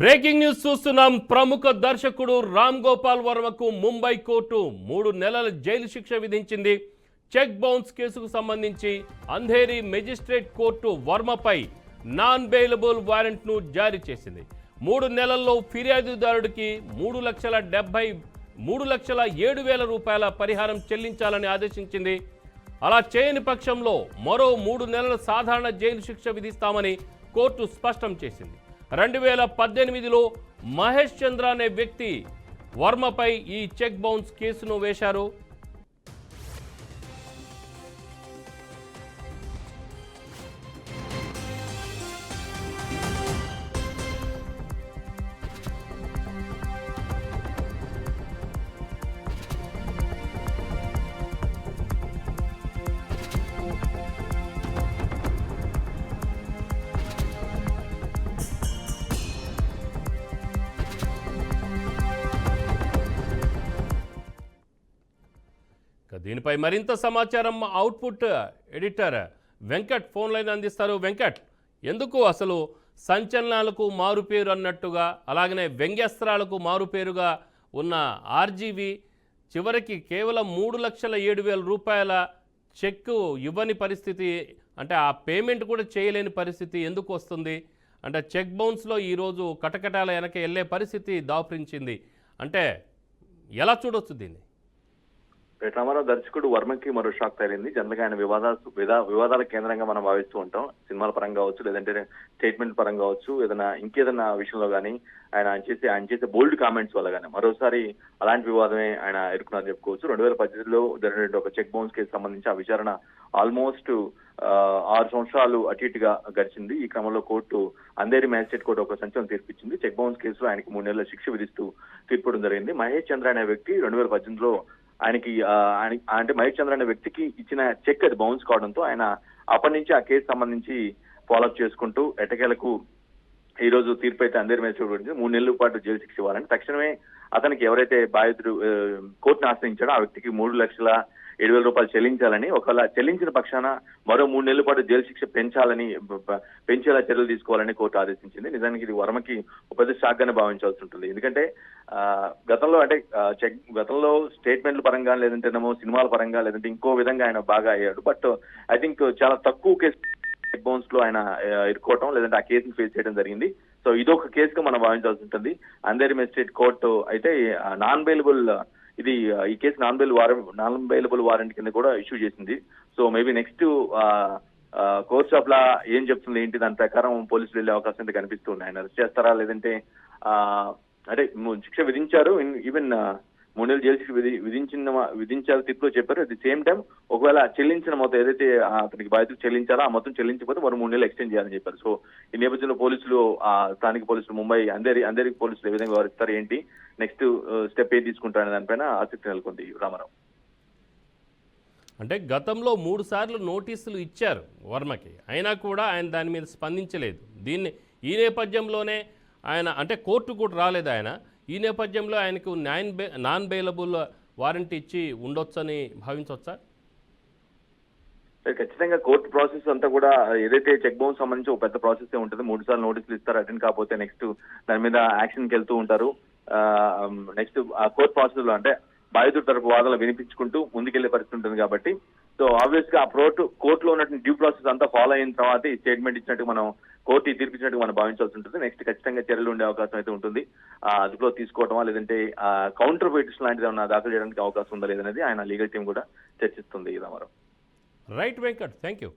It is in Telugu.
బ్రేకింగ్ న్యూస్ చూస్తున్నాం. ప్రముఖ దర్శకుడు రామ్ గోపాల్ వర్మకు ముంబై కోర్టు 3 నెలల జైలు శిక్ష విధించింది. చెక్ బౌన్స్ కేసుకు సంబంధించి అంధేరి మెజిస్ట్రేట్ కోర్టు వర్మపై నాన్ బెయిలబుల్ వారెంట్ను జారీ చేసింది. 3 నెలల్లో ఫిర్యాదుదారుడికి 3,07,000 రూపాయల పరిహారం చెల్లించాలని ఆదేశించింది. అలా చేయని పక్షంలో మరో 3 నెలల సాధారణ జైలు శిక్ష విధిస్తామని కోర్టు స్పష్టం చేసింది. 2018లో మహేష్ చంద్ర అనే వ్యక్తి వర్మపై ఈ చెక్ బౌన్స్ కేసును వేశారు. దీనిపై మరింత సమాచారం output editor Venkat phone line అందిస్తారు. వెంకట్, ఎందుకు అసలు సంచలనాలకు మారుపేరు అన్నట్టుగా, అలాగనే వ్యంగ్యాస్త్రాలకు మారుపేరుగా ఉన్న ఆర్జీవి చివరికి కేవలం 3,07,000 రూపాయల చెక్కు ఇవ్వని పరిస్థితి, అంటే ఆ పేమెంట్ కూడా చేయలేని పరిస్థితి ఎందుకు వస్తుంది? అంటే చెక్ బౌన్స్లో ఈరోజు కటకటాల వెనక వెళ్ళే పరిస్థితి దాపురించింది. అంటే ఎలా చూడొచ్చు దీన్ని? రామారావు దర్శకుడు వర్మకి మరో షాక్ తగిలింది. జనరల్గా ఆయన వివాదాల కేంద్రంగా మనం భావిస్తూ ఉంటాం. సినిమాల పరంగా కావచ్చు, లేదంటే స్టేట్మెంట్ పరంగా కావచ్చు, ఇంకేదైనా విషయంలో కానీ ఆయన చేసే బోల్డ్ కామెంట్స్ వల్ల కానీ మరోసారి అలాంటి వివాదమే ఆయన ఎదుర్కొన్నారని చెప్పుకోవచ్చు. 2018లో జరిగిన ఒక చెక్ బౌన్స్ కేసు సంబంధించి ఆ విచారణ ఆల్మోస్ట్ 6 సంవత్సరాలు అటు ఇటుగా గడిచింది. ఈ క్రమంలో కోర్టు అంధేరి మ్యాజిస్ట్రేట్ కోర్టు ఒక సంచలనం తీర్పిచ్చింది. చెక్ బౌన్స్ కేసులో ఆయనకి 3 నెలల శిక్ష విధిస్తూ తీర్పడం జరిగింది. మహేష్ చంద్ర అనే వ్యక్తి 2018లో అంటే మహేష్ చంద్ర అనే వ్యక్తికి ఇచ్చిన చెక్ అది బౌన్స్ కావడంతో ఆయన అప్పటి నుంచి ఆ కేసు సంబంధించి ఫాలోఅప్ చేసుకుంటూ ఎటకేలకు ఈ రోజు తీర్పు అయితే అంధేరి మ్యాజిస్ట్రేట్ గురించి 3 నెలల పాటు జైలు శిక్ష ఇవ్వాలని తక్షణమే అతనికి ఎవరైతే బాధితుడు కోర్టును ఆశ్రయించాడో ఆ వ్యక్తికి 3,07,000 రూపాయలు చెల్లించాలని, ఒకవేళ చెల్లించిన పక్షాన మరో 3 నెలల పాటు జైలు శిక్ష పెంచేలా చర్యలు తీసుకోవాలని కోర్టు ఆదేశించింది. నిజానికి ఇది వర్మకి ఒక పెద్ద షాక్ గానే భావించాల్సి ఉంటుంది. ఎందుకంటే గతంలో స్టేట్మెంట్ల పరంగా, లేదంటేనేమో సినిమాల పరంగా, లేదంటే ఇంకో విధంగా ఆయన బాగా అయ్యాడు. బట్ ఐ థింక్ చాలా తక్కువ కేసు చెక్ బౌన్స్ లో ఆయన ఇరుక్కోవటం, లేదంటే ఆ కేసును ఫేస్ చేయడం జరిగింది. సో ఇదొక కేసుగా మనం భావించాల్సి ఉంటుంది. అంధేరి మెజిస్ట్రేట్ కోర్టు అయితే నాన్ బెయిలబుల్ ఈ కేసు నాన్ బెయిలబుల్ వారెంట్ కింద కూడా ఇష్యూ చేసింది. So maybe next courts of law ఏం చెప్తుంది ఏంటి, దాని ప్రకారం పోలీసులు వెళ్లే అవకాశం అయితే కనిపిస్తుంది. ఆయన అరెస్ట్ చేస్తారా, లేదంటే అంటే శిక్ష విధించారు, ఈవెన్ 3 నెలలు జైలు శిక్ష విధించారు తీర్పులో చెప్పారు. అట్ ది సేమ్ టైం ఒకవేళ చెల్లించిన మొత్తం ఏదైతే అతనికి బాధ్యతలు చెల్లించారో ఆ మొత్తం చెల్లించకపోతే మరో 3 నెలలు ఎక్స్టెండ్ చేయాలని చెప్పారు. సో ఈ నేపథ్యంలో పోలీసులు, స్థానిక పోలీసులు, ముంబై అంధేరి పోలీసులు ఏ విధంగా వ్యవహరిస్తారు, ఏంటి నెక్స్ట్ స్టెప్ ఏది తీసుకుంటారనే దానిపైన ఆసక్తి నెలకొంది. రామారావు, అంటే గతంలో 3 సార్లు నోటీసులు ఇచ్చారు వర్మకి, అయినా కూడా ఆయన దాని మీద స్పందించలేదు. ఈ నేపథ్యంలోనే ఆయన, అంటే కోర్టు కూడా రాలేదు ఆయన, ఈ నేపథ్యంలో ఆయనకు నాన్ బెయిలబుల్ వారెంట్ ఇచ్చి ఉండొచ్చని భావించవచ్చా? ఖచ్చితంగా కోర్టు ప్రాసెస్ అంతా కూడా ఏదైతే చెక్ బౌన్స్ సంబంధించి ఒక పెద్ద ప్రాసెస్ ఉంటుంది. 3 సార్లు నోటీసులు ఇస్తారు, అటెండ్ కాకపోతే నెక్స్ట్ దాని మీద యాక్షన్కి వెళ్తూ ఉంటారు. నెక్స్ట్ ఆ కోర్టు ప్రాసెస్ లో అంటే బాధితుడి తరపు వాదనలు వినిపించుకుంటూ ముందుకెళ్లే పరిస్థితి ఉంటుంది. కాబట్టి సో ఆబ్వియస్ గా ఆ కోర్టులో ఉన్నటువంటి డ్యూ ప్రాసెస్ అంతా ఫాలో అయిన తర్వాత ఈ స్టేట్మెంట్ ఇచ్చినట్టు మనం కోర్టు తీర్పిచ్చినట్టు మనం భావించాల్సి ఉంటుంది. నెక్స్ట్ ఖచ్చితంగా చర్యలు ఉండే అవకాశం అయితే ఉంటుంది. అదుపులో తీసుకోవటమా, లేదంటే కౌంటర్ పిటిషన్ లాంటిది ఏమన్నా దాఖలు చేయడానికి అవకాశం ఉందా లేదనేది ఆయన లీగల్ టీం కూడా చర్చిస్తుంది. Ramarao. Right Venkat, thank you.